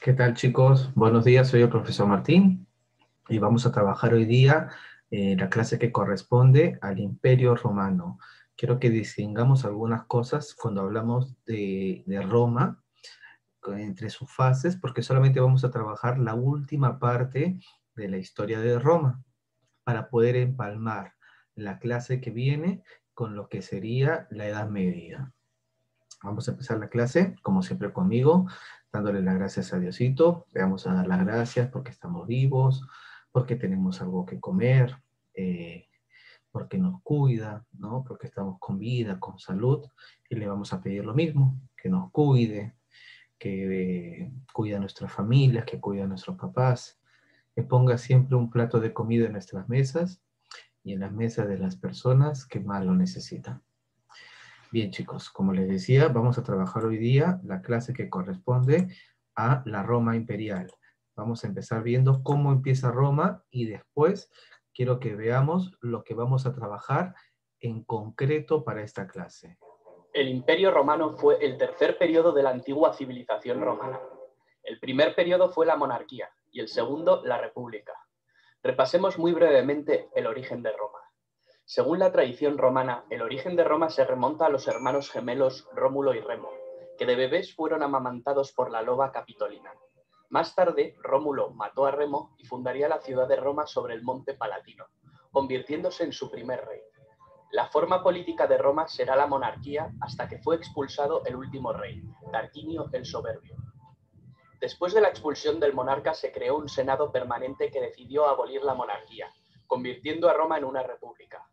¿Qué tal, chicos? Buenos días, soy el profesor Martín y vamos a trabajar hoy día la clase que corresponde al Imperio Romano. Quiero que distingamos algunas cosas cuando hablamos de Roma, entre sus fases, porque solamente vamos a trabajar la última parte de la historia de Roma para poder empalmar la clase que viene con lo que sería la Edad Media. Vamos a empezar la clase, como siempre conmigo, dándole las gracias a Diosito. Le vamos a dar las gracias porque estamos vivos, porque tenemos algo que comer, eh, porque nos cuida, ¿no? Porque estamos con vida, con salud, y le vamos a pedir lo mismo, que nos cuide, que cuide a nuestras familias, que cuide a nuestros papás, que ponga siempre un plato de comida en nuestras mesas y en las mesas de las personas que más lo necesitan. Bien, chicos, como les decía, vamos a trabajar hoy día la clase que corresponde a la Roma imperial. Vamos a empezar viendo cómo empieza Roma y después quiero que veamos lo que vamos a trabajar en concreto para esta clase. El Imperio Romano fue el tercer periodo de la antigua civilización romana. El primer periodo fue la monarquía y el segundo la república. Repasemos muy brevemente el origen de Roma. Según la tradición romana, el origen de Roma se remonta a los hermanos gemelos Rómulo y Remo, que de bebés fueron amamantados por la loba Capitolina. Más tarde, Rómulo mató a Remo y fundaría la ciudad de Roma sobre el monte Palatino, convirtiéndose en su primer rey. La forma política de Roma será la monarquía hasta que fue expulsado el último rey, Tarquinio el Soberbio. Después de la expulsión del monarca se creó un senado permanente que decidió abolir la monarquía, convirtiendo a Roma en una república.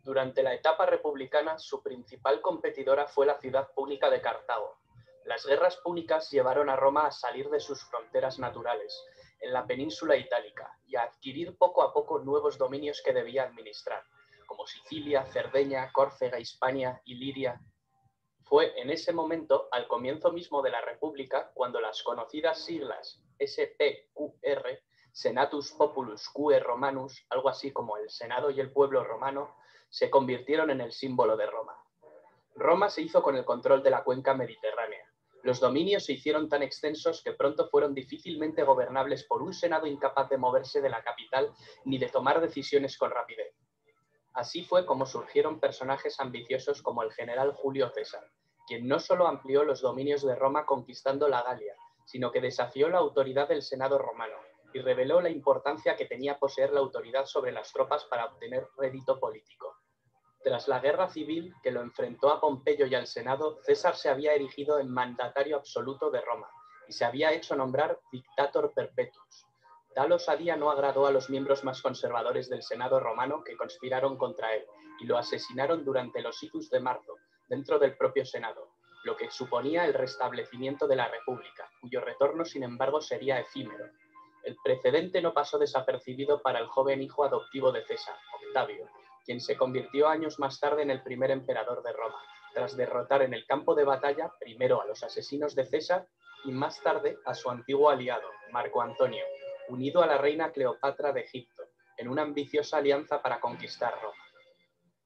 Durante la etapa republicana, su principal competidora fue la ciudad púnica de Cartago. Las guerras púnicas llevaron a Roma a salir de sus fronteras naturales, en la península itálica, y a adquirir poco a poco nuevos dominios que debía administrar, como Sicilia, Cerdeña, Córcega, Hispania y Liria. Fue en ese momento, al comienzo mismo de la República, cuando las conocidas siglas SPQR, Senatus Populus Quae Romanus, algo así como el Senado y el pueblo romano, se convirtieron en el símbolo de Roma. Roma se hizo con el control de la cuenca mediterránea. Los dominios se hicieron tan extensos que pronto fueron difícilmente gobernables por un senado incapaz de moverse de la capital ni de tomar decisiones con rapidez. Así fue como surgieron personajes ambiciosos como el general Julio César, quien no solo amplió los dominios de Roma conquistando la Galia, sino que desafió la autoridad del Senado romano y reveló la importancia que tenía poseer la autoridad sobre las tropas para obtener rédito político. Tras la guerra civil que lo enfrentó a Pompeyo y al Senado, César se había erigido en mandatario absoluto de Roma y se había hecho nombrar Dictator Perpetuus. Tal osadía no agradó a los miembros más conservadores del Senado romano que conspiraron contra él y lo asesinaron durante los Situs de marzo, dentro del propio Senado, lo que suponía el restablecimiento de la República, cuyo retorno, sin embargo, sería efímero. El precedente no pasó desapercibido para el joven hijo adoptivo de César, Octavio, quien se convirtió años más tarde en el primer emperador de Roma, tras derrotar en el campo de batalla primero a los asesinos de César y más tarde a su antiguo aliado, Marco Antonio, unido a la reina Cleopatra de Egipto, en una ambiciosa alianza para conquistar Roma.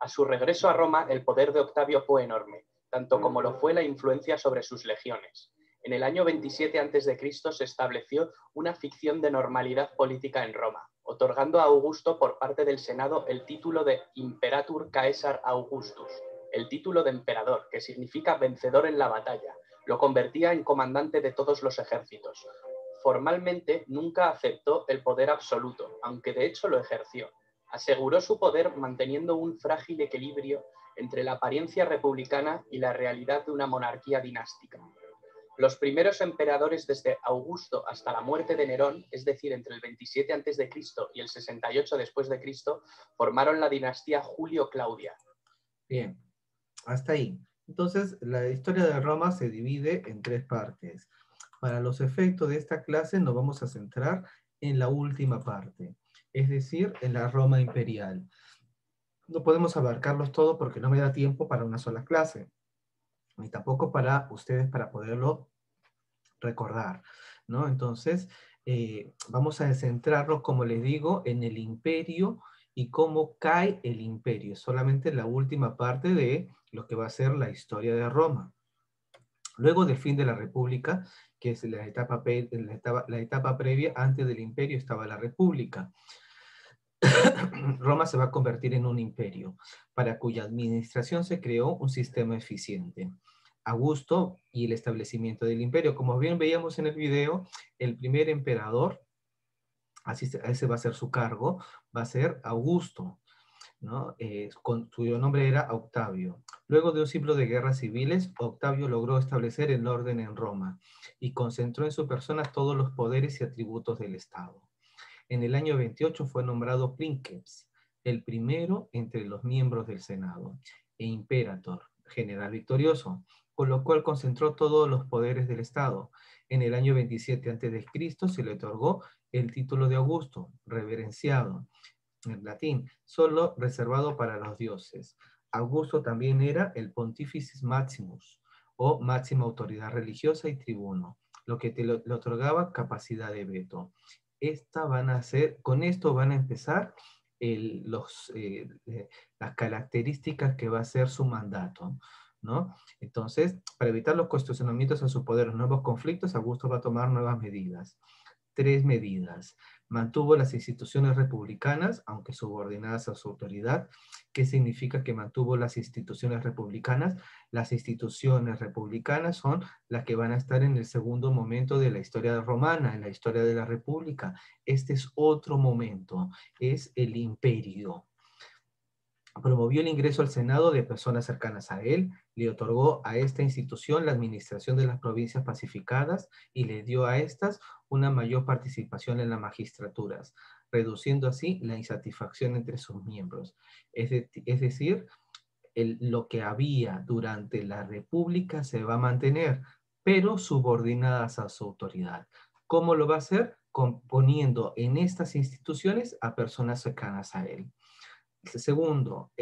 A su regreso a Roma, el poder de Octavio fue enorme, tanto como lo fue la influencia sobre sus legiones. En el año 27 a.C. se estableció una ficción de normalidad política en Roma, otorgando a Augusto por parte del Senado el título de Imperator Caesar Augustus, el título de emperador, que significa vencedor en la batalla. Lo convertía en comandante de todos los ejércitos. Formalmente nunca aceptó el poder absoluto, aunque de hecho lo ejerció. Aseguró su poder manteniendo un frágil equilibrio entre la apariencia republicana y la realidad de una monarquía dinástica. Los primeros emperadores desde Augusto hasta la muerte de Nerón, es decir, entre el 27 a.C. y el 68 después de Cristo, formaron la dinastía Julio-Claudia. Bien, hasta ahí. Entonces, la historia de Roma se divide en tres partes. Para los efectos de esta clase nos vamos a centrar en la última parte, es decir, en la Roma imperial. No podemos abarcarlos todos porque no me da tiempo para una sola clase, ni tampoco para ustedes para poderlo recordar, ¿no? Entonces, vamos a centrarnos, como les digo, en el imperio y cómo cae el imperio. Solamente la última parte de lo que va a ser la historia de Roma. Luego del fin de la República que es la etapa previa. Antes del imperio estaba la república. Roma se va a convertir en un imperio, para cuya administración se creó un sistema eficiente. Augusto y el establecimiento del imperio. Como bien veíamos en el video, el primer emperador, ese va a ser su cargo, va a ser Augusto, ¿no? Cuyo nombre era Octavio. Luego de un siglo de guerras civiles, Octavio logró establecer el orden en Roma y concentró en su persona todos los poderes y atributos del Estado. En el año 28 fue nombrado princeps, el primero entre los miembros del Senado, e imperator, general victorioso, con lo cual concentró todos los poderes del Estado. En el año 27 a.C. se le otorgó el título de Augusto, reverenciado, en latín, solo reservado para los dioses. Augusto también era el Pontificis Maximus, o máxima autoridad religiosa y tribuno, lo que le otorgaba capacidad de veto. Con esto van a empezar las características que va a ser su mandato, ¿no? Entonces, para evitar los cuestionamientos a su poder, los nuevos conflictos, Augusto va a tomar nuevas medidas. 3 medidas. Mantuvo las instituciones republicanas, aunque subordinadas a su autoridad. ¿Qué significa que mantuvo las instituciones republicanas? Las instituciones republicanas son las que van a estar en el segundo momento de la historia romana, en la historia de la república. Este es otro momento, es el imperio. Promovió el ingreso al Senado de personas cercanas a él, le otorgó a esta institución la administración de las provincias pacificadas y le dio a estas una mayor participación en las magistraturas, reduciendo así la insatisfacción entre sus miembros. Es decir, lo que había durante la República se va a mantener, pero subordinadas a su autoridad. ¿Cómo lo va a hacer? Componiendo en estas instituciones a personas cercanas a él. Segundo,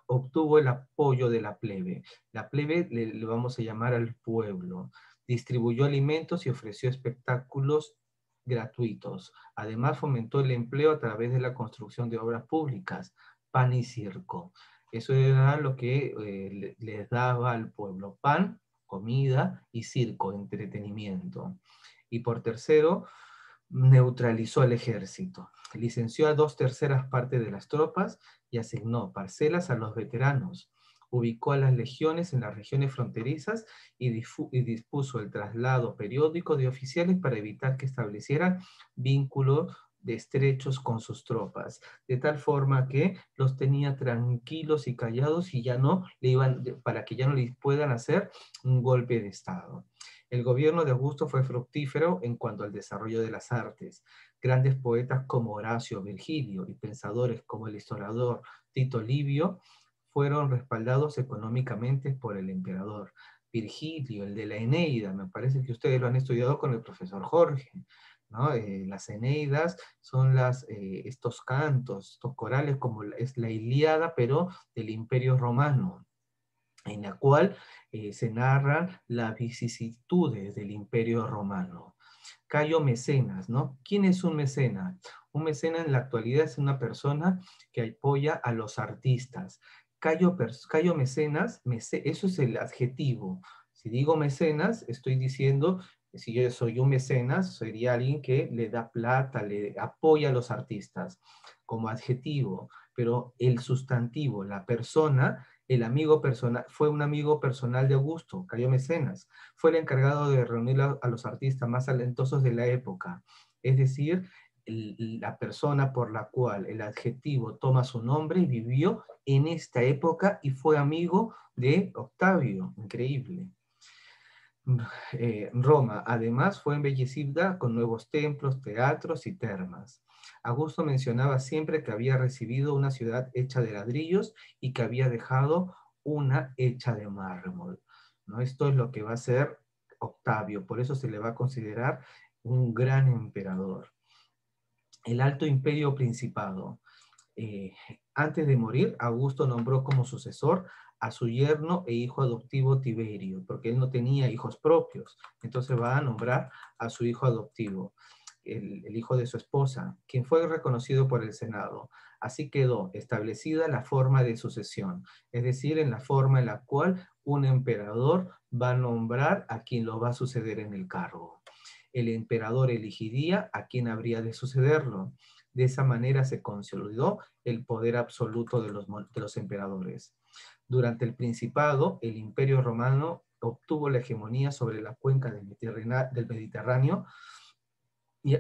obtuvo el apoyo de la plebe. La plebe le vamos a llamar al pueblo. Distribuyó alimentos y ofreció espectáculos gratuitos. Además, fomentó el empleo a través de la construcción de obras públicas, pan y circo. Eso era lo que les daba al pueblo: pan, comida, y circo, entretenimiento. Y por tercero, neutralizó al ejército. Licenció a 2/3 partes de las tropas y asignó parcelas a los veteranos. Ubicó a las legiones en las regiones fronterizas y dispuso el traslado periódico de oficiales para evitar que establecieran vínculos estrechos con sus tropas, de tal forma que los tenía tranquilos y callados y para que ya no les puedan hacer un golpe de estado. El gobierno de Augusto fue fructífero en cuanto al desarrollo de las artes. Grandes poetas como Horacio, Virgilio y pensadores como el historiador Tito Livio fueron respaldados económicamente por el emperador. Virgilio, el de la Eneida, me parece que ustedes lo han estudiado con el profesor Jorge, ¿no? Las Eneidas son estos cantos, estos corales, como es la Ilíada, pero del Imperio Romano, en la cual se narran las vicisitudes del Imperio Romano. Cayo Mecenas, ¿no? ¿Quién es un mecenas? Un mecenas en la actualidad es una persona que apoya a los artistas. Cayo Mecenas, eso es el adjetivo. Si digo mecenas, estoy diciendo, si yo soy un mecenas, sería alguien que le da plata, le apoya a los artistas como adjetivo, pero el sustantivo, la persona, el amigo personal, fue un amigo personal de Augusto, Cayo Mecenas. Fue el encargado de reunir a los artistas más talentosos de la época. Es decir, la persona por la cual el adjetivo toma su nombre vivió en esta época y fue amigo de Octavio. Increíble. Roma, además, fue embellecida con nuevos templos, teatros y termas. Augusto mencionaba siempre que había recibido una ciudad hecha de ladrillos y que había dejado una hecha de mármol, ¿no? Esto es lo que va a ser Octavio, por eso se le va a considerar un gran emperador. El Alto Imperio Principado. Antes de morir, Augusto nombró como sucesor a su yerno e hijo adoptivo Tiberio, porque él no tenía hijos propios, entonces va a nombrar a su hijo adoptivo. el hijo de su esposa, quien fue reconocido por el Senado. Así quedó establecida la forma de sucesión, es decir, en la forma en la cual un emperador va a nombrar a quien lo va a suceder en el cargo. El emperador elegiría a quien habría de sucederlo. De esa manera se consolidó el poder absoluto de los emperadores. Durante el Principado, el Imperio Romano obtuvo la hegemonía sobre la cuenca del Mediterráneo y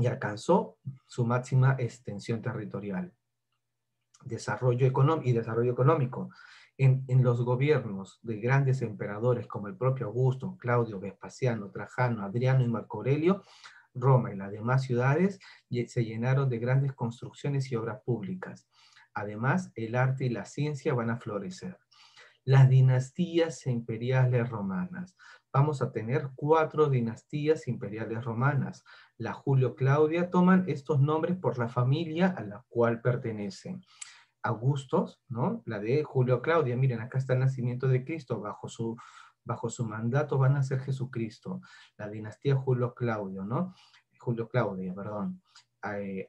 alcanzó su máxima extensión territorial. Desarrollo económico. En los gobiernos de grandes emperadores como el propio Augusto, Claudio, Vespasiano, Trajano, Adriano y Marco Aurelio, Roma y las demás ciudades se llenaron de grandes construcciones y obras públicas. Además, el arte y la ciencia van a florecer. Las dinastías imperiales romanas. Vamos a tener 4 dinastías imperiales romanas. La Julio-Claudia toman estos nombres por la familia a la cual pertenecen. Augustos, ¿no? La de Julio-Claudia, miren, acá está el nacimiento de Cristo, bajo su mandato van a ser Jesucristo. La dinastía Julio-Claudio, ¿no? Julio-Claudia, perdón.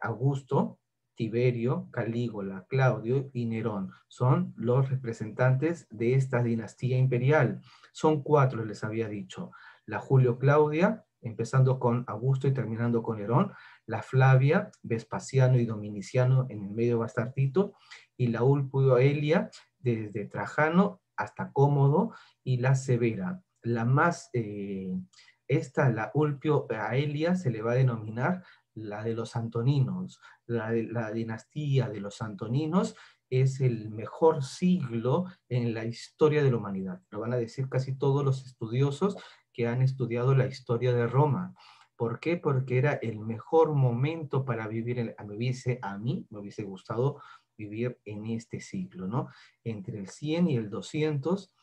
Augusto, Tiberio, Calígula, Claudio y Nerón son los representantes de esta dinastía imperial. Son 4, les había dicho. La Julio-Claudia, empezando con Augusto y terminando con Nerón, la Flavia, Vespasiano y Dominiciano, en el medio va a estar Tito, y la Ulpio Aelia, desde Trajano hasta Cómodo, y la Severa. La Ulpio Aelia, se le va a denominar la de los Antoninos. La dinastía de los Antoninos es el mejor siglo en la historia de la humanidad. Lo van a decir casi todos los estudiosos que han estudiado la historia de Roma. ¿Por qué? Porque era el mejor momento para vivir, a mí me hubiese gustado vivir en este siglo, ¿no? Entre el 100 y el 200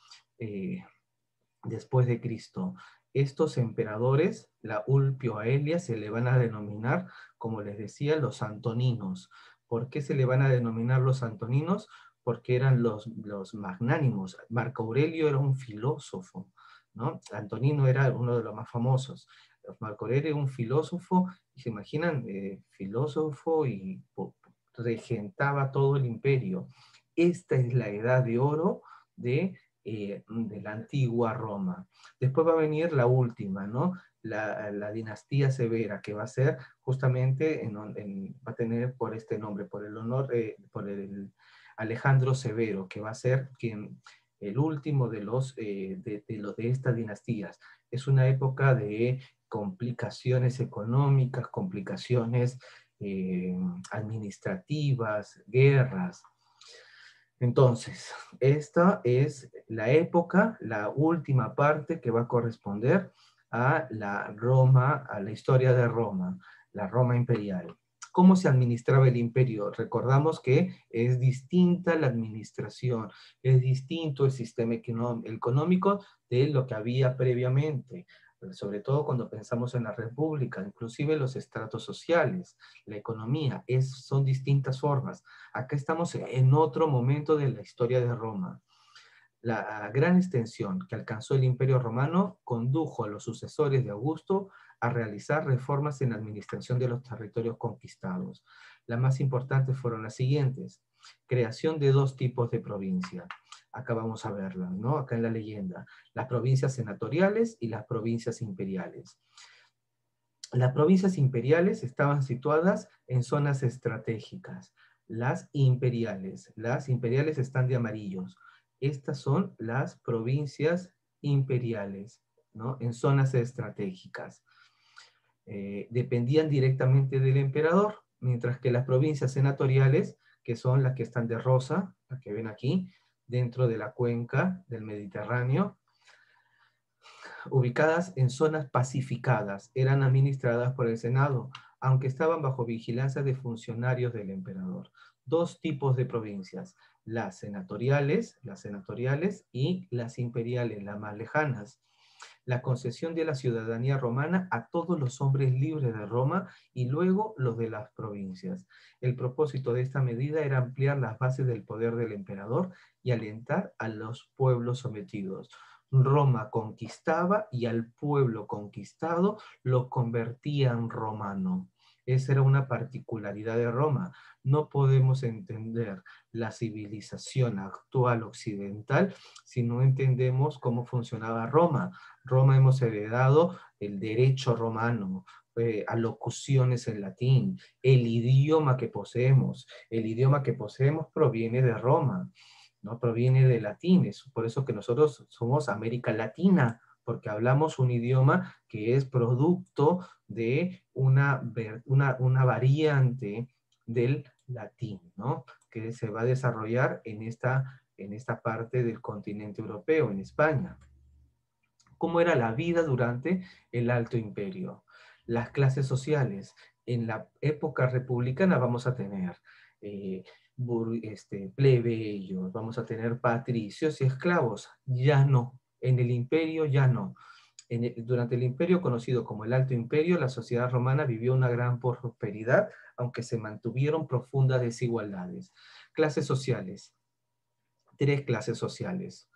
después de Cristo. Estos emperadores, la Ulpio Aelia, se le van a denominar, como les decía, los antoninos. ¿Por qué se le van a denominar los antoninos? Porque eran los magnánimos. Marco Aurelio era un filósofo, ¿no? Antonino era uno de los más famosos. Marco Aurelio era un filósofo, y se imaginan, filósofo y regentaba todo el imperio. Esta es la edad de oro de la antigua Roma. Después va a venir la última, ¿no? La dinastía Severa, que va a ser justamente, va a tener por este nombre, por el honor, por el Alejandro Severo, que va a ser el último de estas dinastías. Es una época de complicaciones económicas, complicaciones administrativas, guerras. Entonces, esta es la época, la última parte que va a corresponder a la Roma, a la historia de Roma, la Roma imperial. ¿Cómo se administraba el imperio? Recordamos que es distinta la administración, es distinto el sistema económico de lo que había previamente, sobre todo cuando pensamos en la república, inclusive los estratos sociales, la economía, son distintas formas. Acá estamos en otro momento de la historia de Roma. La gran extensión que alcanzó el Imperio Romano condujo a los sucesores de Augusto a realizar reformas en la administración de los territorios conquistados. Las más importantes fueron las siguientes: creación de 2 tipos de provincia. Acá vamos a verlas, ¿no? Acá en la leyenda. Las provincias senatoriales y las provincias imperiales. Las provincias imperiales estaban situadas en zonas estratégicas. Las imperiales están de amarillos. Estas son las provincias imperiales, ¿no? En zonas estratégicas. Dependían directamente del emperador, mientras que las provincias senatoriales, que son las que están de rosa, las que ven aquí, dentro de la cuenca del Mediterráneo, ubicadas en zonas pacificadas, eran administradas por el Senado, aunque estaban bajo vigilancia de funcionarios del emperador. 2 tipos de provincias: las senatoriales y las imperiales, las más lejanas. La concesión de la ciudadanía romana a todos los hombres libres de Roma y luego los de las provincias. El propósito de esta medida era ampliar las bases del poder del emperador y alentar a los pueblos sometidos. Roma conquistaba y al pueblo conquistado lo convertía en romano. Esa era una particularidad de Roma. No podemos entender la civilización actual occidental si no entendemos cómo funcionaba Roma. Roma hemos heredado el derecho romano, alocuciones en latín, el idioma que poseemos. El idioma que poseemos proviene de Roma, ¿no? Proviene de latín. Es por eso que nosotros somos América Latina, porque hablamos un idioma que es producto de una variante del latín, ¿no? Que se va a desarrollar en esta parte del continente europeo, en España. ¿Cómo era la vida durante el Alto Imperio? Las clases sociales. En la época republicana vamos a tener plebeyos, vamos a tener patricios y esclavos. Ya no. En el imperio ya no. Durante el imperio conocido como el Alto Imperio, la sociedad romana vivió una gran prosperidad, aunque se mantuvieron profundas desigualdades. Clases sociales. Tres clases sociales.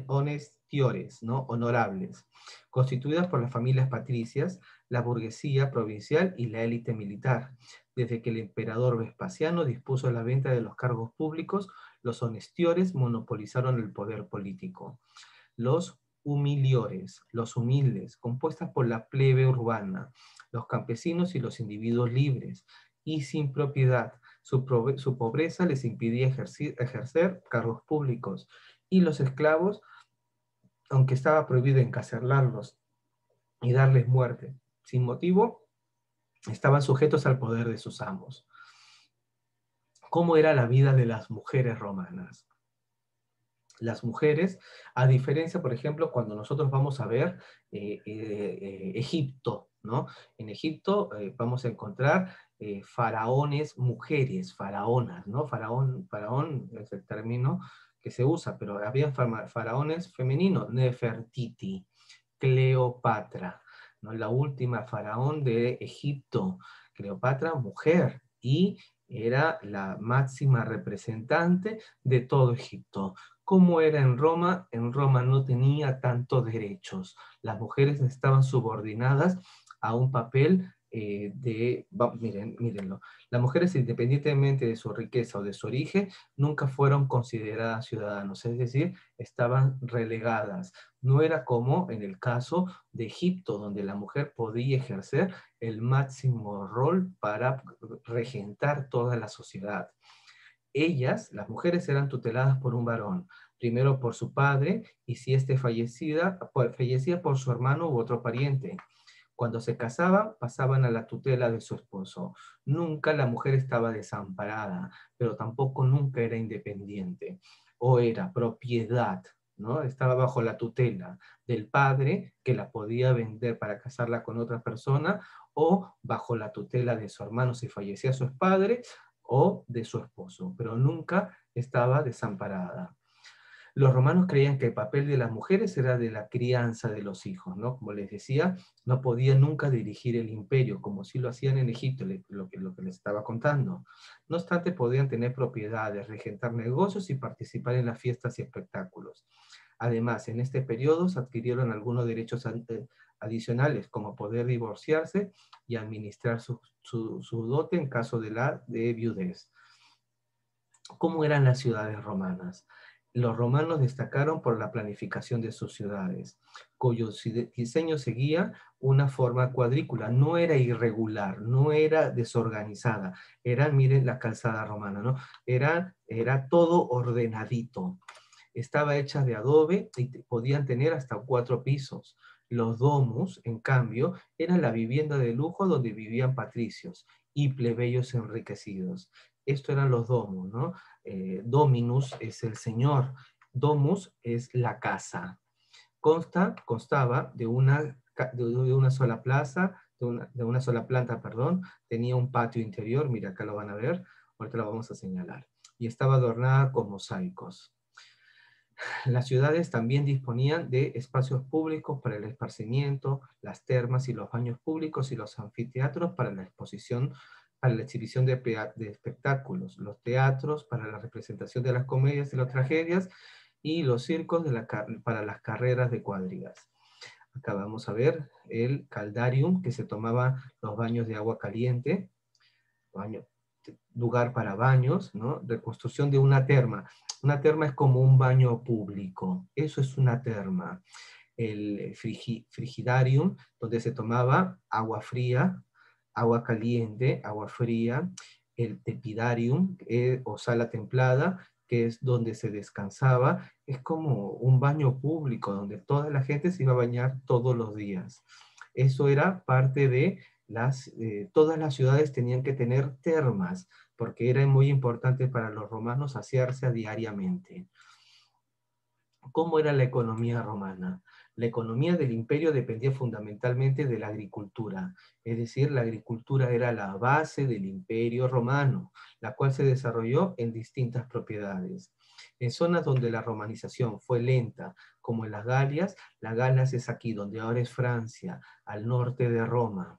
Honestiores, ¿no? Honorables, constituidas por las familias patricias, la burguesía provincial y la élite militar. Desde que el emperador Vespasiano dispuso la venta de los cargos públicos, los honestiores monopolizaron el poder político. Los humiliores, los humildes, compuestas por la plebe urbana, los campesinos y los individuos libres y sin propiedad. Su pobreza les impidía ejercer cargos públicos, y los esclavos, aunque estaba prohibido encarcelarlos y darles muerte sin motivo, estaban sujetos al poder de sus amos. ¿Cómo era la vida de las mujeres romanas? Las mujeres, a diferencia, por ejemplo, cuando nosotros vamos a ver Egipto, ¿no? En Egipto vamos a encontrar faraones mujeres, faraonas, ¿no? Faraón es el término que se usa, pero había faraones femeninos, Nefertiti, Cleopatra, ¿no? La última faraón de Egipto, Cleopatra, mujer, y era la máxima representante de todo Egipto. ¿Cómo era en Roma? En Roma no tenía tantos derechos. Las mujeres estaban subordinadas a un papel mírenlo. Las mujeres, independientemente de su riqueza o de su origen, nunca fueron consideradas ciudadanos, es decir, estaban relegadas. No era como en el caso de Egipto, donde la mujer podía ejercer el máximo rol para regentar toda la sociedad. Ellas, las mujeres, eran tuteladas por un varón, primero por su padre, y si éste fallecía por su hermano u otro pariente. Cuando se casaban, pasaban a la tutela de su esposo. Nunca la mujer estaba desamparada, pero tampoco nunca era independiente, o era propiedad, ¿no? Estaba bajo la tutela del padre, que la podía vender para casarla con otra persona, o bajo la tutela de su hermano si fallecía su padre, o de su esposo, pero nunca estaba desamparada. Los romanos creían que el papel de las mujeres era de la crianza de los hijos, ¿no? Como les decía, no podían nunca dirigir el imperio, como sí lo hacían en Egipto, lo que les estaba contando. No obstante, podían tener propiedades, regentar negocios y participar en las fiestas y espectáculos. Además, en este periodo se adquirieron algunos derechos adicionales, como poder divorciarse y administrar su dote en caso de viudez. ¿Cómo eran las ciudades romanas? Los romanos destacaron por la planificación de sus ciudades, cuyo diseño seguía una forma cuadrícula, no era irregular, no era desorganizada, miren la calzada romana, ¿no? Era todo ordenadito. Estaba hecha de adobe y podían tener hasta 4 pisos. Los domus, en cambio, eran la vivienda de lujo donde vivían patricios y plebeyos enriquecidos. Esto eran los domus, ¿no? Dominus es el señor, domus es la casa. Constaba de una sola plaza, de una sola planta, perdón, tenía un patio interior, mira, acá lo van a ver, ahorita lo vamos a señalar, y estaba adornada con mosaicos. Las ciudades también disponían de espacios públicos para el esparcimiento, las termas y los baños públicos y los anfiteatros para la exposición, para la exhibición de espectáculos, los teatros para la representación de las comedias y las tragedias, y los circos para las carreras de cuadrigas. Acá vamos a ver el caldarium, que se tomaba los baños de agua caliente, lugar para baños, ¿no? Reconstrucción de una terma. Una terma es como un baño público, eso es una terma. El frigidarium, donde se tomaba agua fría, agua caliente, agua fría. El tepidarium, o sala templada, que es donde se descansaba, es como un baño público, donde toda la gente se iba a bañar todos los días. Eso era parte de todas las ciudades tenían que tener termas, porque era muy importante para los romanos asearse diariamente. ¿Cómo era la economía romana? La economía del imperio dependía fundamentalmente de la agricultura, es decir, la agricultura era la base del imperio romano, la cual se desarrolló en distintas propiedades. En zonas donde la romanización fue lenta, como en las Galias, la Galas es aquí, donde ahora es Francia, al norte de Roma.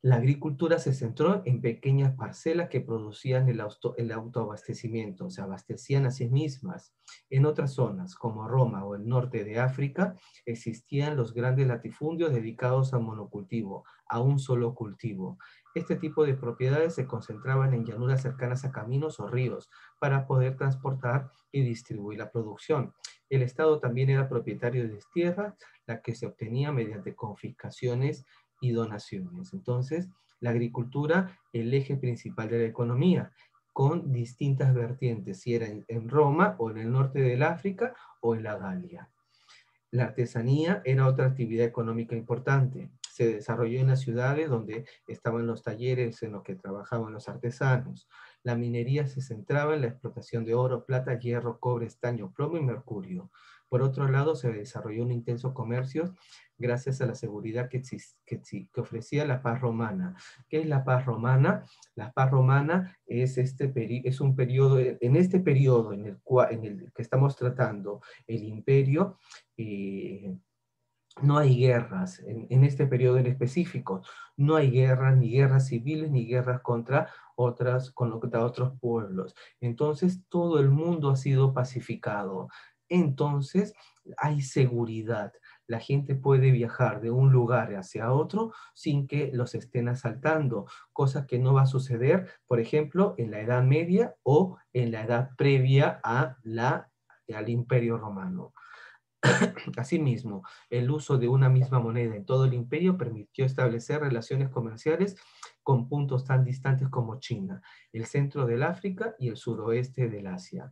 La agricultura se centró en pequeñas parcelas que producían el autoabastecimiento, se abastecían a sí mismas. En otras zonas, como Roma o el norte de África, existían los grandes latifundios dedicados al monocultivo, a un solo cultivo. Este tipo de propiedades se concentraban en llanuras cercanas a caminos o ríos para poder transportar y distribuir la producción. El Estado también era propietario de tierras, la que se obtenía mediante confiscaciones y donaciones. Entonces, la agricultura, el eje principal de la economía, con distintas vertientes, si era en Roma o en el norte del África o en la Galia. La artesanía era otra actividad económica importante. Se desarrolló en las ciudades donde estaban los talleres en los que trabajaban los artesanos. La minería se centraba en la explotación de oro, plata, hierro, cobre, estaño, plomo y mercurio. Por otro lado, se desarrolló un intenso comercio gracias a la seguridad que ofrecía la paz romana. ¿Qué es la paz romana? La paz romana es, es un periodo, en este periodo en el que estamos tratando, el imperio, no hay guerras en este periodo en específico. No hay guerras, ni guerras civiles, ni guerras contra otros pueblos. Entonces, todo el mundo ha sido pacificado. Entonces, hay seguridad. La gente puede viajar de un lugar hacia otro sin que los estén asaltando, cosa que no va a suceder, por ejemplo, en la Edad Media o en la edad previa al Imperio Romano. Asimismo, el uso de una misma moneda en todo el imperio permitió establecer relaciones comerciales con puntos tan distantes como China, el centro del África y el suroeste del Asia.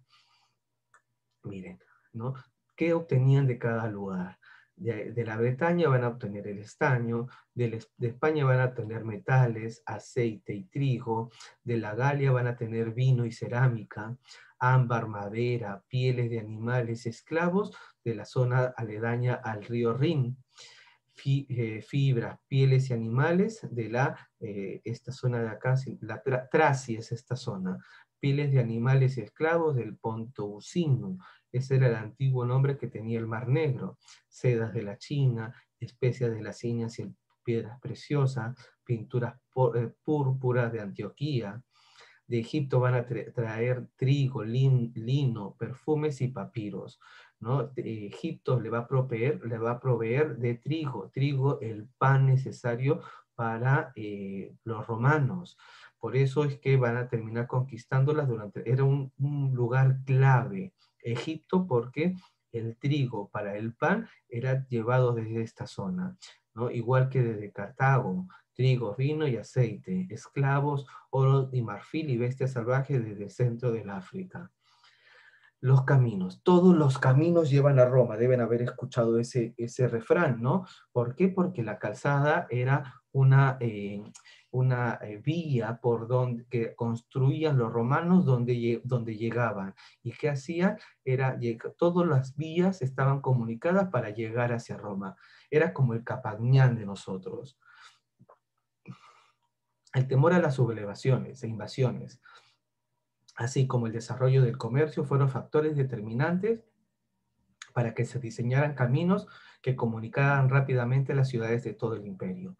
Miren, ¿no? ¿Qué obtenían de cada lugar? De la Bretaña van a obtener el estaño, de España van a obtener metales, aceite y trigo, de la Galia van a tener vino y cerámica, ámbar, madera, pieles de animales, esclavos de la zona aledaña al río Rin, fibras, pieles y animales de esta zona de acá, Tracia es esta zona, pieles de animales y esclavos del Ponto Usino. Ese era el antiguo nombre que tenía el Mar Negro. Sedas de la China, especias de las Indias y piedras preciosas, pinturas púrpuras de Antioquía. De Egipto van a traer trigo, lino, perfumes y papiros, ¿no? Egipto le va a proveer de trigo, el pan necesario para los romanos. Por eso es que van a terminar conquistándolas era un lugar clave, Egipto, porque el trigo para el pan era llevado desde esta zona, ¿no? Igual que desde Cartago, trigo, vino y aceite, esclavos, oro y marfil y bestias salvajes desde el centro del África. Los caminos, todos los caminos llevan a Roma, deben haber escuchado ese refrán, ¿no? ¿Por qué? Porque la calzada era una vía por donde que construían los romanos donde llegaban. ¿Y qué hacían? Todas las vías estaban comunicadas para llegar hacia Roma. Era como el Capagñán de nosotros. El temor a las sublevaciones e invasiones, así como el desarrollo del comercio, fueron factores determinantes para que se diseñaran caminos que comunicaran rápidamente las ciudades de todo el imperio.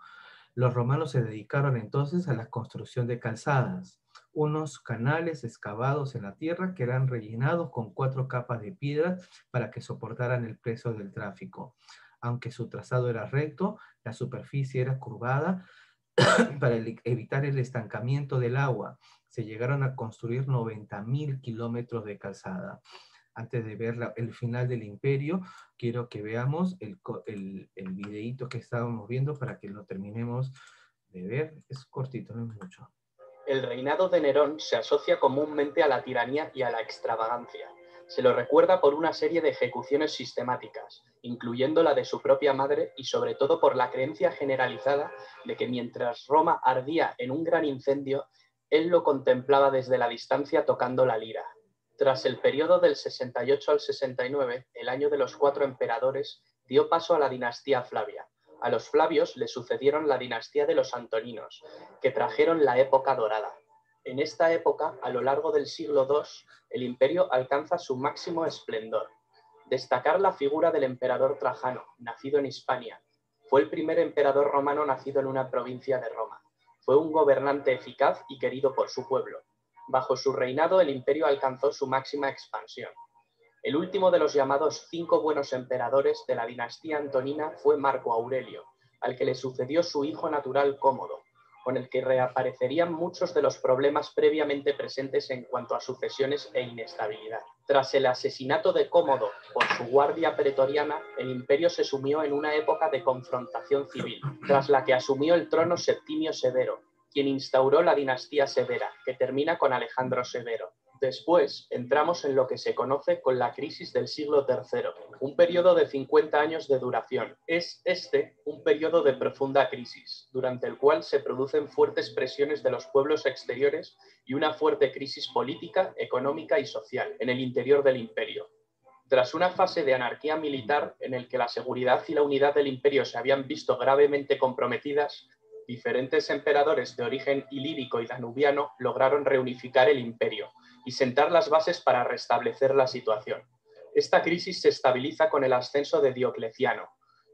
Los romanos se dedicaron entonces a la construcción de calzadas. unos canales excavados en la tierra que eran rellenados con 4 capas de piedras para que soportaran el peso del tráfico. Aunque su trazado era recto, la superficie era curvada para evitar el estancamiento del agua. Se llegaron a construir 90.000 kilómetros de calzada. Antes de ver el final del imperio, quiero que veamos el videíto que estábamos viendo para que lo terminemos de ver. Es cortito, no es mucho. El reinado de Nerón se asocia comúnmente a la tiranía y a la extravagancia. Se lo recuerda por una serie de ejecuciones sistemáticas, incluyendo la de su propia madre y sobre todo por la creencia generalizada de que mientras Roma ardía en un gran incendio, él lo contemplaba desde la distancia tocando la lira. Tras el periodo del 68 al 69, el año de los 4 emperadores, dio paso a la dinastía Flavia. A los Flavios le sucedieron la dinastía de los Antoninos, que trajeron la época dorada. En esta época, a lo largo del siglo II, el imperio alcanza su máximo esplendor. Destacar la figura del emperador Trajano, nacido en Hispania. Fue el primer emperador romano nacido en una provincia de Roma. Fue un gobernante eficaz y querido por su pueblo. Bajo su reinado, el imperio alcanzó su máxima expansión. El último de los llamados 5 buenos emperadores de la dinastía antonina fue Marco Aurelio, al que le sucedió su hijo natural Cómodo, con el que reaparecerían muchos de los problemas previamente presentes en cuanto a sucesiones e inestabilidad. Tras el asesinato de Cómodo por su guardia pretoriana, el imperio se sumió en una época de confrontación civil, tras la que asumió el trono Septimio Severo, quien instauró la dinastía Severa, que termina con Alejandro Severo. Después entramos en lo que se conoce con la crisis del siglo III, un periodo de 50 años de duración. Es un periodo de profunda crisis, durante el cual se producen fuertes presiones de los pueblos exteriores y una fuerte crisis política, económica y social en el interior del imperio. Tras una fase de anarquía militar en el que la seguridad y la unidad del imperio se habían visto gravemente comprometidas, diferentes emperadores de origen ilírico y danubiano lograron reunificar el imperio y sentar las bases para restablecer la situación. Esta crisis se estabiliza con el ascenso de Diocleciano,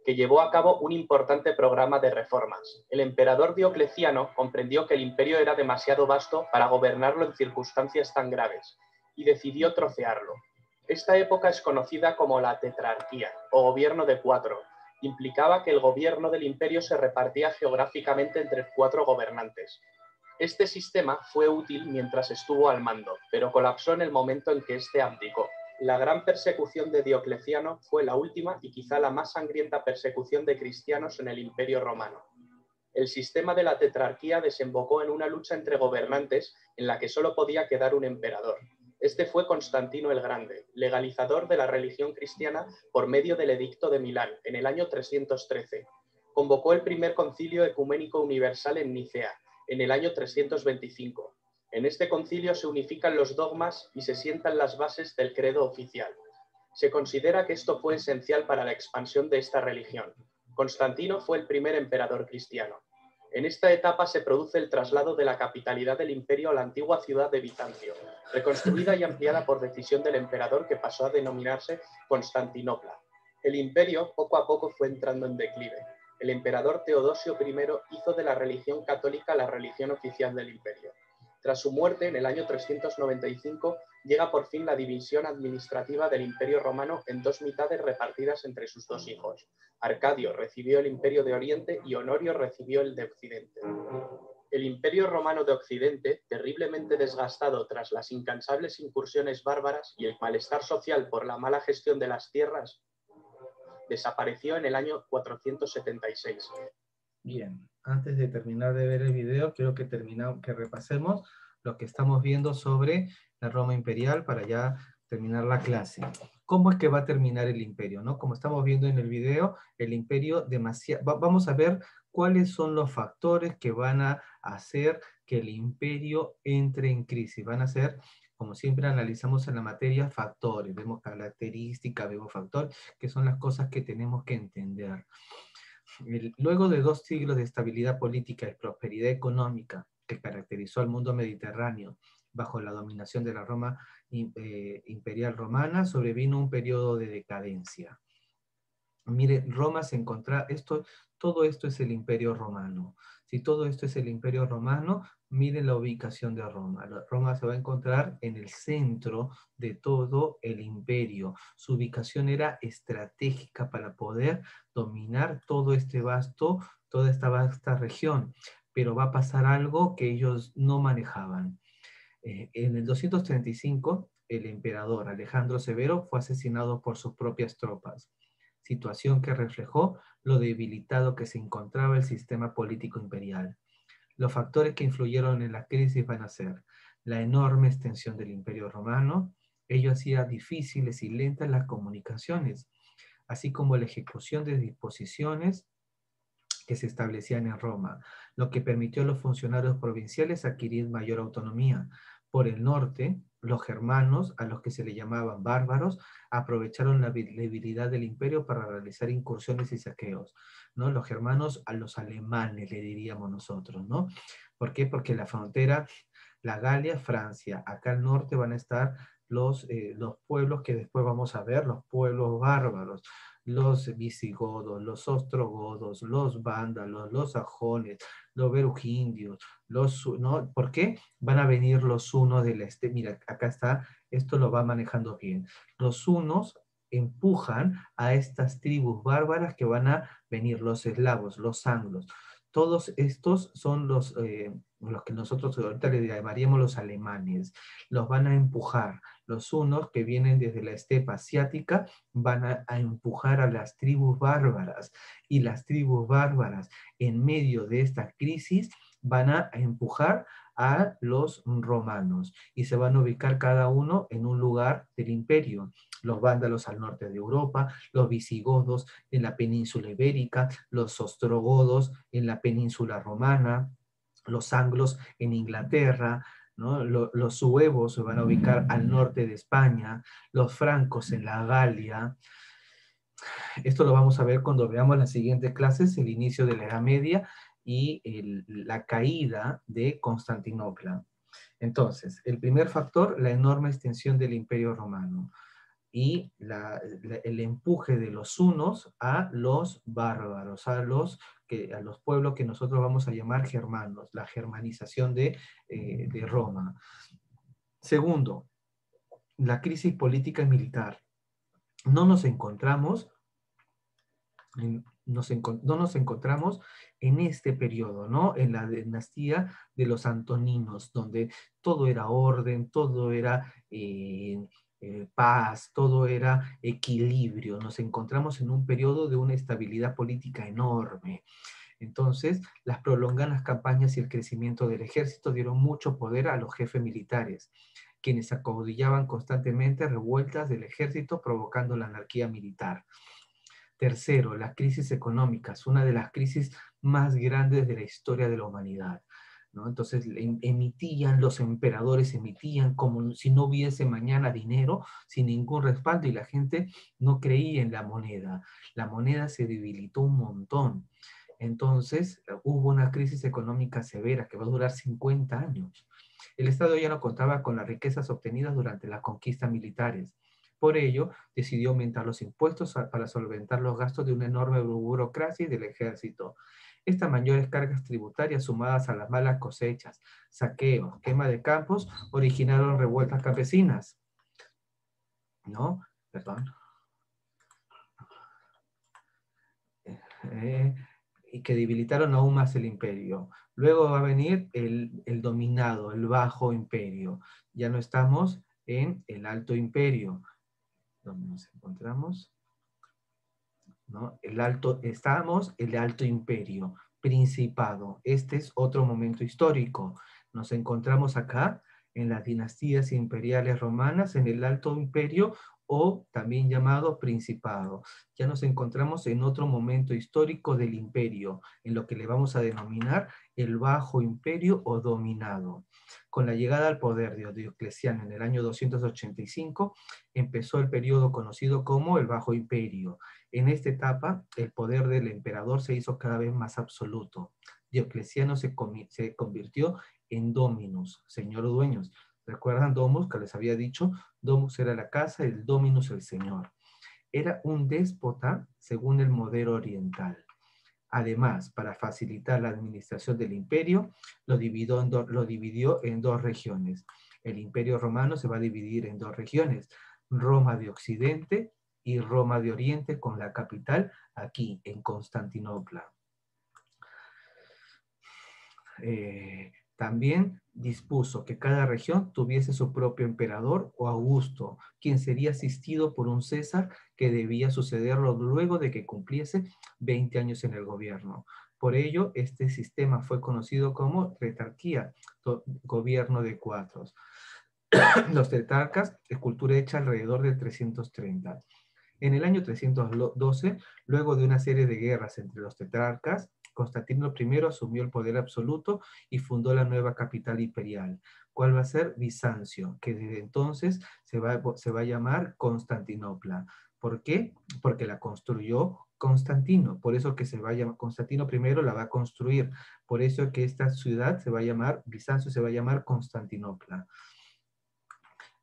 que llevó a cabo un importante programa de reformas. El emperador Diocleciano comprendió que el imperio era demasiado vasto para gobernarlo en circunstancias tan graves y decidió trocearlo. Esta época es conocida como la tetrarquía, o gobierno de 4. Implicaba que el gobierno del imperio se repartía geográficamente entre 4 gobernantes. Este sistema fue útil mientras estuvo al mando, pero colapsó en el momento en que éste abdicó. La gran persecución de Diocleciano fue la última y quizá la más sangrienta persecución de cristianos en el Imperio Romano. El sistema de la tetrarquía desembocó en una lucha entre gobernantes en la que solo podía quedar un emperador. Este fue Constantino el Grande, legalizador de la religión cristiana por medio del Edicto de Milán en el año 313. Convocó el primer concilio ecuménico universal en Nicea en el año 325. En este concilio se unifican los dogmas y se sientan las bases del credo oficial. Se considera que esto fue esencial para la expansión de esta religión. Constantino fue el primer emperador cristiano. En esta etapa se produce el traslado de la capitalidad del imperio a la antigua ciudad de Bizancio, reconstruida y ampliada por decisión del emperador que pasó a denominarse Constantinopla. El imperio poco a poco fue entrando en declive. El emperador Teodosio I hizo de la religión católica la religión oficial del imperio. Tras su muerte, en el año 395, llega por fin la división administrativa del Imperio Romano en 2 mitades repartidas entre sus 2 hijos. Arcadio recibió el Imperio de Oriente y Honorio recibió el de Occidente. El Imperio Romano de Occidente, terriblemente desgastado tras las incansables incursiones bárbaras y el malestar social por la mala gestión de las tierras, desapareció en el año 476. Bien, antes de terminar de ver el video, quiero que repasemos lo que estamos viendo sobre la Roma imperial para ya terminar la clase. ¿Cómo es que va a terminar el imperio, no? Como estamos viendo en el video, el imperio vamos a ver cuáles son los factores que van a hacer que el imperio entre en crisis. Van a ser, como siempre analizamos en la materia, factores. Vemos características, vemos factores, que son las cosas que tenemos que entender. Luego de 2 siglos de estabilidad política y prosperidad económica que caracterizó al mundo mediterráneo bajo la dominación de la Roma imperial romana, sobrevino un periodo de decadencia. Mire, Roma se encontraba, todo esto es el Imperio Romano. Si todo esto es el Imperio Romano, miren la ubicación de Roma. Roma se va a encontrar en el centro de todo el imperio. Su ubicación era estratégica para poder dominar todo este vasto, toda esta vasta región. Pero va a pasar algo que ellos no manejaban. En el 235, el emperador Alejandro Severo fue asesinado por sus propias tropas, situación que reflejó lo debilitado que se encontraba el sistema político imperial. Los factores que influyeron en la crisis van a ser la enorme extensión del Imperio Romano, ello hacía difíciles y lentas las comunicaciones, así como la ejecución de disposiciones que se establecían en Roma, lo que permitió a los funcionarios provinciales adquirir mayor autonomía. Por el norte, los germanos, a los que se le llamaban bárbaros, aprovecharon la debilidad del imperio para realizar incursiones y saqueos, ¿no? Los germanos a los alemanes, le diríamos nosotros, ¿no? ¿Por qué? Porque la frontera, la Galia, Francia, acá al norte van a estar los pueblos que después vamos a ver, los pueblos bárbaros, los visigodos, los ostrogodos, los vándalos, los sajones, los berugindios, ¿no? ¿Por qué? Van a venir los hunos del este. Mira, acá está, esto lo va manejando bien. Los hunos empujan a estas tribus bárbaras que van a venir, los eslavos, los anglos. Todos estos son los que nosotros ahorita le llamaríamos los alemanes. Los van a empujar. Los hunos que vienen desde la estepa asiática van a empujar a las tribus bárbaras, y las tribus bárbaras en medio de esta crisis van a empujar a los romanos y se van a ubicar cada uno en un lugar del imperio. Los vándalos al norte de Europa, los visigodos en la península ibérica, los ostrogodos en la península romana, los anglos en Inglaterra, ¿no? Los suevos se van a ubicar al norte de España, los francos en la Galia. Esto lo vamos a ver cuando veamos las siguientes clases, el inicio de la Edad Media y la caída de Constantinopla. Entonces, el primer factor, la enorme extensión del Imperio Romano y el empuje de los hunos a los bárbaros, a los pueblos que nosotros vamos a llamar germanos, la germanización de Roma. Segundo, la crisis política y militar. No nos encontramos no nos encontramos en este periodo, ¿no? En la dinastía de los Antoninos, donde todo era orden, todo era paz, todo era equilibrio. Nos encontramos en un periodo de una estabilidad política enorme. Entonces, las prolongadas campañas y el crecimiento del ejército dieron mucho poder a los jefes militares, quienes acaudillaban constantemente revueltas del ejército provocando la anarquía militar. Tercero, las crisis económicas, una de las crisis más grandes de la historia de la humanidad, ¿no? Entonces los emperadores emitían como si no hubiese mañana dinero, sin ningún respaldo, y la gente no creía en la moneda. La moneda se debilitó un montón. Entonces hubo una crisis económica severa que va a durar 50 años. El Estado ya no contaba con las riquezas obtenidas durante las conquistas militares. Por ello, decidió aumentar los impuestos para solventar los gastos de una enorme burocracia y del ejército. Estas mayores cargas tributarias, sumadas a las malas cosechas, saqueos, quema de campos, originaron revueltas campesinas. ¿No? Perdón. Y que debilitaron aún más el imperio. Luego va a venir el dominado, el bajo imperio. Ya no estamos en el alto imperio, donde nos encontramos, ¿no? Estamos en el alto imperio, principado. Este es otro momento histórico. Nos encontramos acá en las dinastías imperiales romanas, en el alto imperio, o también llamado principado. Ya nos encontramos en otro momento histórico del imperio, en lo que le vamos a denominar el bajo imperio o dominado. Con la llegada al poder de Diocleciano en el año 285, empezó el periodo conocido como el Bajo Imperio. En esta etapa, el poder del emperador se hizo cada vez más absoluto. Diocleciano se convirtió en dominus, señor dueños. ¿Recuerdan domus que les había dicho? Domus era la casa, el dominus el señor. Era un déspota según el modelo oriental. Además, para facilitar la administración del imperio, lo dividió en dos regiones. El imperio romano se va a dividir en dos regiones, Roma de Occidente y Roma de Oriente, con la capital aquí, en Constantinopla. También dispuso que cada región tuviese su propio emperador o augusto, quien sería asistido por un César que debía sucederlo luego de que cumpliese 20 años en el gobierno. Por ello, este sistema fue conocido como tetrarquía, gobierno de cuatros. Los tetrarcas, escultura hecha alrededor del 330. En el año 312, luego de una serie de guerras entre los tetrarcas, Constantino I asumió el poder absoluto y fundó la nueva capital imperial. ¿Cuál va a ser? Bizancio, que desde entonces se va a llamar Constantinopla. ¿Por qué? Porque la construyó Constantino. Por eso que se va a llamar, Constantino I la va a construir. Por eso que esta ciudad se va a llamar, Bizancio se va a llamar Constantinopla.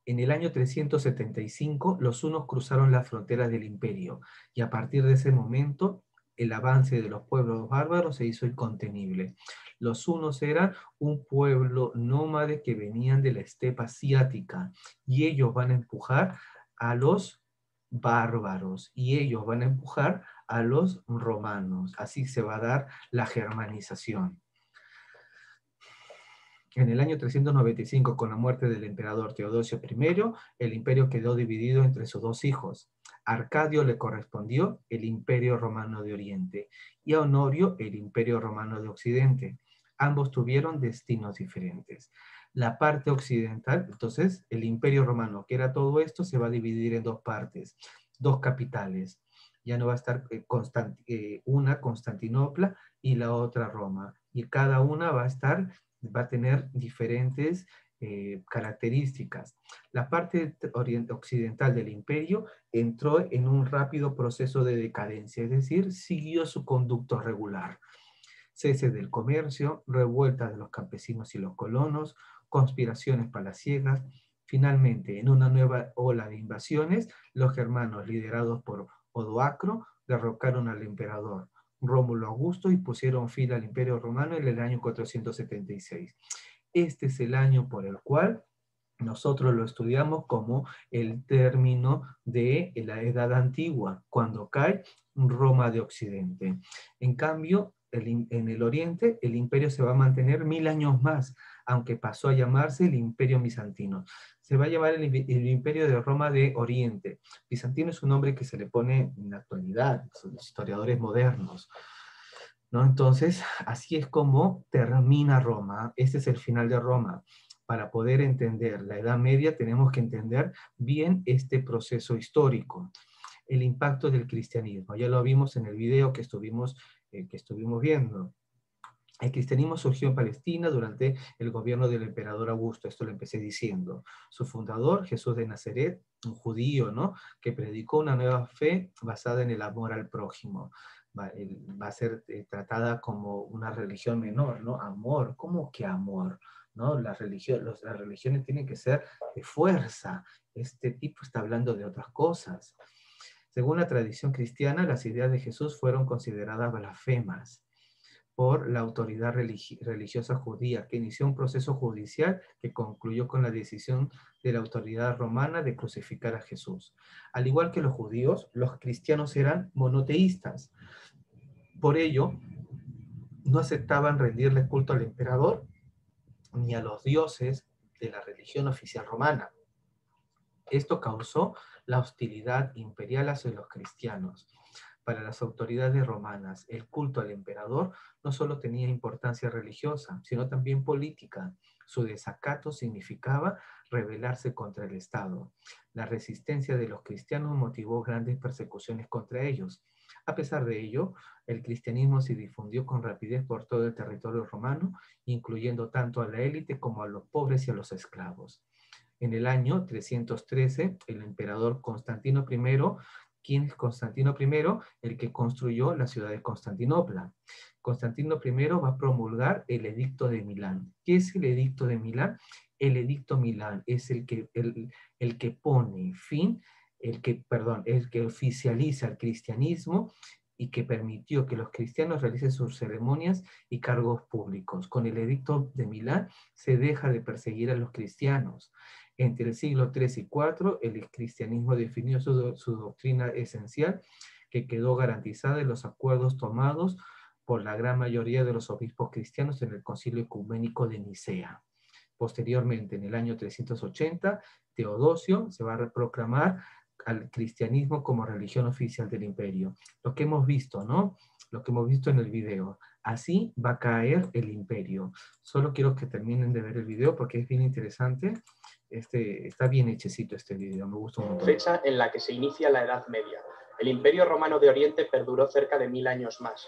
En el año 375, los hunos cruzaron las fronteras del imperio y a partir de ese momento el avance de los pueblos bárbaros se hizo incontenible. Los hunos eran un pueblo nómade que venían de la estepa asiática y ellos van a empujar a los bárbaros y ellos van a empujar a los romanos. Así se va a dar la germanización. En el año 395, con la muerte del emperador Teodosio I, el imperio quedó dividido entre sus dos hijos. A Arcadio le correspondió el imperio romano de Oriente y a Honorio el imperio romano de Occidente. Ambos tuvieron destinos diferentes. La parte occidental, entonces, el imperio romano, que era todo esto, se va a dividir en dos partes, dos capitales. Ya no va a estar una Constantinopla y la otra Roma. Y cada una va a tener diferentes características. La parte occidental del imperio entró en un rápido proceso de decadencia, es decir, siguió su conducto regular. Cese del comercio, revueltas de los campesinos y los colonos, conspiraciones palaciegas. Finalmente, en una nueva ola de invasiones, los germanos, liderados por Odoacro, derrocaron al emperador Rómulo Augusto y pusieron fin al Imperio Romano en el año 476. Este es el año por el cual nosotros lo estudiamos como el término de la Edad Antigua, cuando cae Roma de Occidente. En cambio, en el Oriente, el imperio se va a mantener 1000 años más, aunque pasó a llamarse el Imperio Bizantino. Se va a llamar el Imperio de Roma de Oriente. Bizantino es un nombre que se le pone en la actualidad, los historiadores modernos, ¿no? Entonces, así es como termina Roma. Este es el final de Roma. Para poder entender la Edad Media tenemos que entender bien este proceso histórico. El impacto del cristianismo. Ya lo vimos en el video que estuvimos viendo. El cristianismo surgió en Palestina durante el gobierno del emperador Augusto, esto lo empecé diciendo. Su fundador, Jesús de Nazaret, un judío, ¿no?, que predicó una nueva fe basada en el amor al prójimo. Va a ser tratada como una religión menor, ¿no? Amor, ¿cómo que amor? ¿No? Las religiones tienen que ser de fuerza. Este tipo está hablando de otras cosas. Según la tradición cristiana, las ideas de Jesús fueron consideradas blasfemas por la autoridad religiosa judía, que inició un proceso judicial que concluyó con la decisión de la autoridad romana de crucificar a Jesús. Al igual que los judíos, los cristianos eran monoteístas. Por ello, no aceptaban rendirle culto al emperador ni a los dioses de la religión oficial romana. Esto causó la hostilidad imperial hacia los cristianos. Para las autoridades romanas, el culto al emperador no solo tenía importancia religiosa, sino también política. Su desacato significaba rebelarse contra el Estado. La resistencia de los cristianos motivó grandes persecuciones contra ellos. A pesar de ello, el cristianismo se difundió con rapidez por todo el territorio romano, incluyendo tanto a la élite como a los pobres y a los esclavos. En el año 313, el emperador Constantino I, ¿quién es Constantino I? El que construyó la ciudad de Constantinopla. Constantino I va a promulgar el Edicto de Milán. ¿Qué es el Edicto de Milán? El Edicto Milán es el que pone fin el que oficializa el cristianismo y que permitió que los cristianos realicen sus ceremonias y cargos públicos. Con el Edicto de Milán se deja de perseguir a los cristianos. Entre el siglo III y IV, el cristianismo definió su doctrina esencial, que quedó garantizada en los acuerdos tomados por la gran mayoría de los obispos cristianos en el Concilio Ecuménico de Nicea. Posteriormente, en el año 380, Teodosio se va a proclamar al cristianismo como religión oficial del imperio. Lo que hemos visto, ¿no? Lo que hemos visto en el video. Así va a caer el imperio. Solo quiero que terminen de ver el video porque es bien interesante. Está bien hechecito este video, me gusta un montón. Fecha en la que se inicia la Edad Media. El Imperio Romano de Oriente perduró cerca de 1000 años más.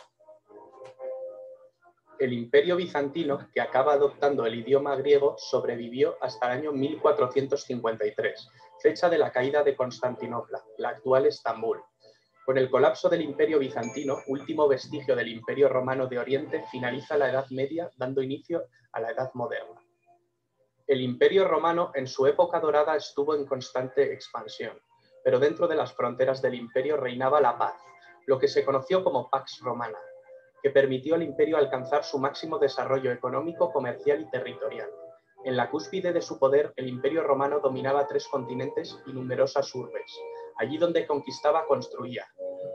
El Imperio Bizantino, que acaba adoptando el idioma griego, sobrevivió hasta el año 1453, fecha de la caída de Constantinopla, la actual Estambul. Con el colapso del Imperio Bizantino, último vestigio del Imperio Romano de Oriente, finaliza la Edad Media, dando inicio a la Edad Moderna. El Imperio Romano en su época dorada estuvo en constante expansión, pero dentro de las fronteras del imperio reinaba la paz, lo que se conoció como Pax Romana, que permitió al imperio alcanzar su máximo desarrollo económico, comercial y territorial. En la cúspide de su poder, el Imperio Romano dominaba 3 continentes y numerosas urbes. Allí donde conquistaba, construía.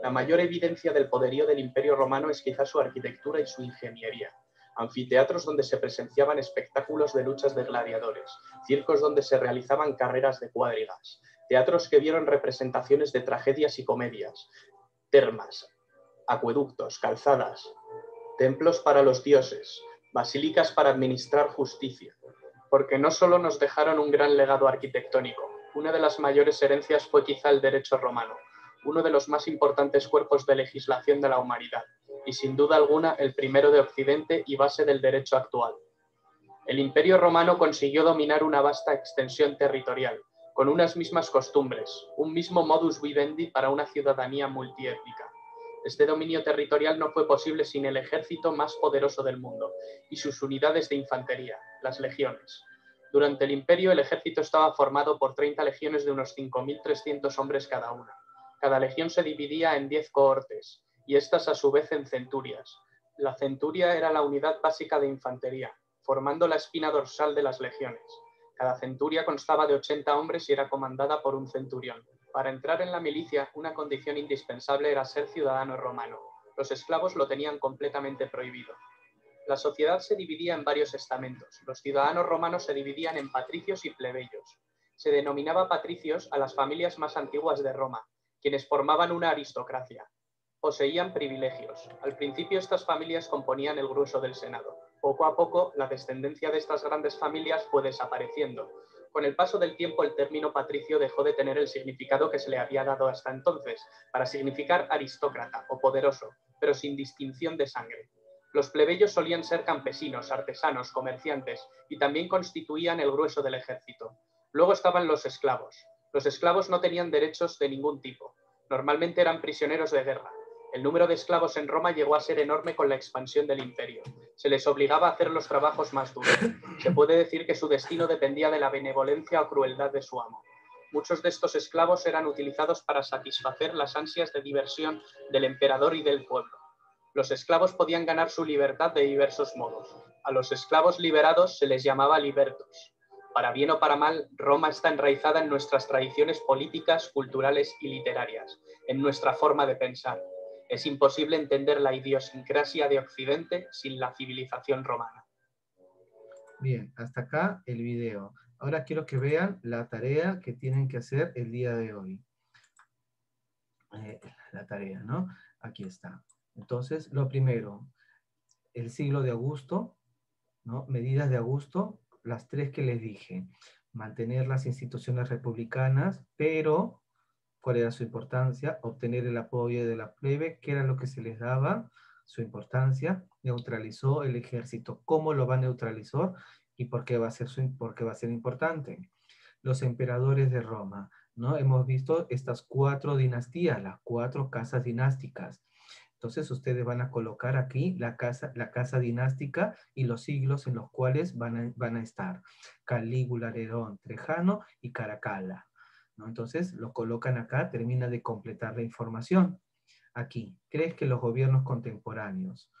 La mayor evidencia del poderío del Imperio Romano es quizá su arquitectura y su ingeniería. Anfiteatros donde se presenciaban espectáculos de luchas de gladiadores, circos donde se realizaban carreras de cuadrigas, teatros que vieron representaciones de tragedias y comedias, termas, acueductos, calzadas, templos para los dioses, basílicas para administrar justicia, porque no solo nos dejaron un gran legado arquitectónico, una de las mayores herencias fue quizá el derecho romano, uno de los más importantes cuerpos de legislación de la humanidad, y sin duda alguna el primero de Occidente y base del derecho actual. El Imperio Romano consiguió dominar una vasta extensión territorial, con unas mismas costumbres, un mismo modus vivendi para una ciudadanía multiétnica. Este dominio territorial no fue posible sin el ejército más poderoso del mundo y sus unidades de infantería, las legiones. Durante el imperio, el ejército estaba formado por 30 legiones de unos 5.300 hombres cada una. Cada legión se dividía en 10 cohortes, y estas a su vez en centurias. La centuria era la unidad básica de infantería, formando la espina dorsal de las legiones. Cada centuria constaba de 80 hombres y era comandada por un centurión. Para entrar en la milicia, una condición indispensable era ser ciudadano romano. Los esclavos lo tenían completamente prohibido. La sociedad se dividía en varios estamentos. Los ciudadanos romanos se dividían en patricios y plebeyos. Se denominaba patricios a las familias más antiguas de Roma, quienes formaban una aristocracia. Poseían privilegios. Al principio estas familias componían el grueso del Senado. Poco a poco, la descendencia de estas grandes familias fue desapareciendo. Con el paso del tiempo, el término patricio dejó de tener el significado que se le había dado hasta entonces, para significar aristócrata o poderoso, pero sin distinción de sangre. Los plebeyos solían ser campesinos, artesanos, comerciantes, y también constituían el grueso del ejército. Luego estaban los esclavos. Los esclavos no tenían derechos de ningún tipo. Normalmente eran prisioneros de guerra. El número de esclavos en Roma llegó a ser enorme con la expansión del imperio. Se les obligaba a hacer los trabajos más duros. Se puede decir que su destino dependía de la benevolencia o crueldad de su amo. Muchos de estos esclavos eran utilizados para satisfacer las ansias de diversión del emperador y del pueblo. Los esclavos podían ganar su libertad de diversos modos. A los esclavos liberados se les llamaba libertos. Para bien o para mal, Roma está enraizada en nuestras tradiciones políticas, culturales y literarias, en nuestra forma de pensar. Es imposible entender la idiosincrasia de Occidente sin la civilización romana. Bien, hasta acá el video. Ahora quiero que vean la tarea que tienen que hacer el día de hoy. La tarea, ¿no? Aquí está. Entonces, lo primero, el siglo de Augusto, ¿no? Medidas de Augusto, las 3 que les dije. Mantener las instituciones republicanas, pero ¿cuál era su importancia? Obtener el apoyo de la plebe, ¿qué era lo que se les daba? Su importancia. Neutralizó el ejército. ¿Cómo lo va a neutralizar? ¿Y por qué va a ser, por qué va a ser importante? Los emperadores de Roma, ¿no? Hemos visto estas 4 dinastías, las 4 casas dinásticas. Entonces ustedes van a colocar aquí la casa dinástica y los siglos en los cuales van a estar. Calígula, Nerón, Trajano y Caracalla. ¿no? Entonces lo colocan acá, termina de completar la información. Aquí, ¿crees que los gobiernos contemporáneos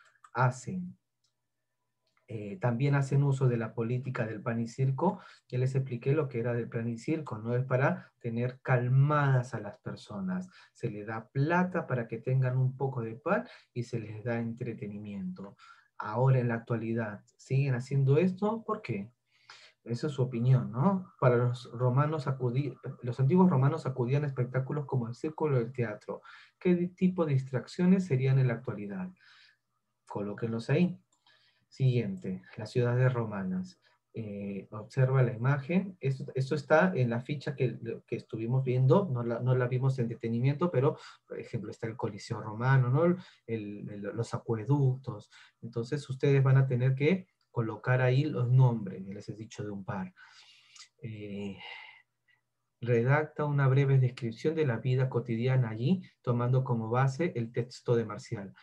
también hacen uso de la política del pan y circo? Ya les expliqué lo que era del pan y circo, no es para tener calmadas a las personas. Se les da plata para que tengan un poco de pan y se les da entretenimiento. Ahora en la actualidad, ¿siguen haciendo esto? ¿Por qué? Esa es su opinión, ¿no? Para los antiguos romanos acudían a espectáculos como el círculo del teatro. ¿Qué tipo de distracciones serían en la actualidad? Colóquenlos ahí. Siguiente, las ciudades romanas. Observa la imagen. Esto está en la ficha que estuvimos viendo, no la vimos en detenimiento, pero, por ejemplo, está el Coliseo romano, ¿no? Los acueductos. Entonces, ustedes van a tener que colocar ahí los nombres, ya les he dicho de un par. Redacta una breve descripción de la vida cotidiana allí, tomando como base el texto de Marcial.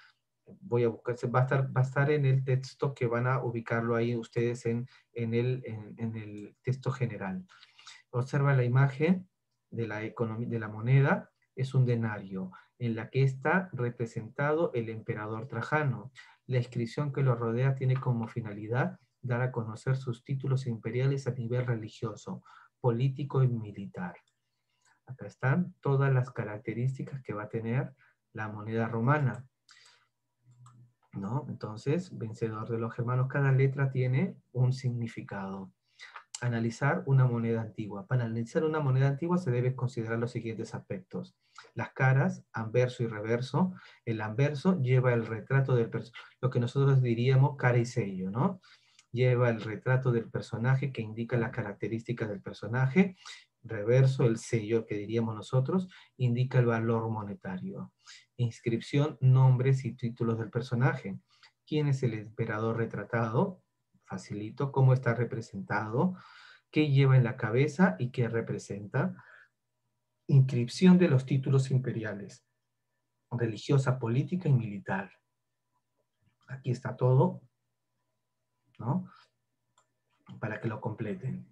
Voy a buscar, va a estar en el texto que van a ubicarlo ahí ustedes en el texto general. Observa la imagen de de la moneda, es un denario, en la que está representado el emperador Trajano. La inscripción que lo rodea tiene como finalidad dar a conocer sus títulos imperiales a nivel religioso, político y militar. Acá están todas las características que va a tener la moneda romana, ¿no? Entonces, vencedor de los germanos, cada letra tiene un significado. Analizar una moneda antigua. Para analizar una moneda antigua se deben considerar los siguientes aspectos. Las caras, anverso y reverso. El anverso lleva el retrato del personaje, lo que nosotros diríamos cara y sello, ¿no? Lleva el retrato del personaje que indica las características del personaje. Reverso, el sello que diríamos nosotros, indica el valor monetario. Inscripción, nombres y títulos del personaje. ¿Quién es el emperador retratado? Facilito. ¿Cómo está representado? ¿Qué lleva en la cabeza y qué representa? Inscripción de los títulos imperiales. Religiosa, política y militar. Aquí está todo, ¿no? Para que lo completen.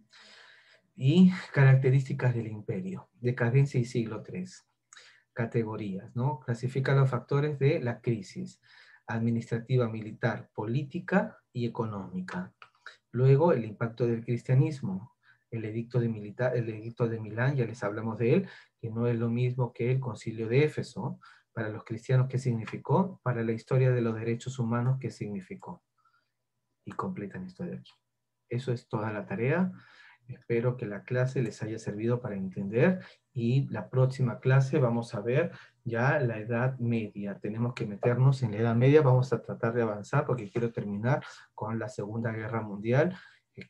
Y características del imperio. Decadencia y siglo III. Categorías, ¿no? Clasifica los factores de la crisis. Administrativa, militar, política y económica. Luego, el impacto del cristianismo. El edicto de Milán, ya les hablamos de él, que no es lo mismo que el concilio de Éfeso. Para los cristianos, ¿qué significó? Para la historia de los derechos humanos, ¿qué significó? Y completan esto de aquí. Eso es toda la tarea. Espero que la clase les haya servido para entender y la próxima clase vamos a ver ya la Edad Media. Tenemos que meternos en la Edad Media, vamos a tratar de avanzar porque quiero terminar con la Segunda Guerra Mundial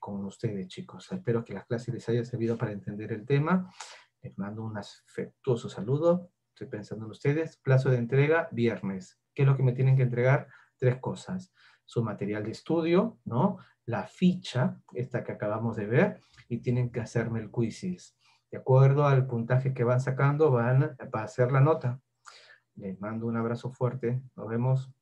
con ustedes, chicos. Espero que la clase les haya servido para entender el tema. Les mando un afectuoso saludo. Estoy pensando en ustedes. Plazo de entrega, viernes. ¿Qué es lo que me tienen que entregar? 3 cosas. Su material de estudio, ¿no? La ficha, esta que acabamos de ver, y tienen que hacerme el quizzes. De acuerdo al puntaje que van sacando, van a hacer la nota. Les mando un abrazo fuerte. Nos vemos.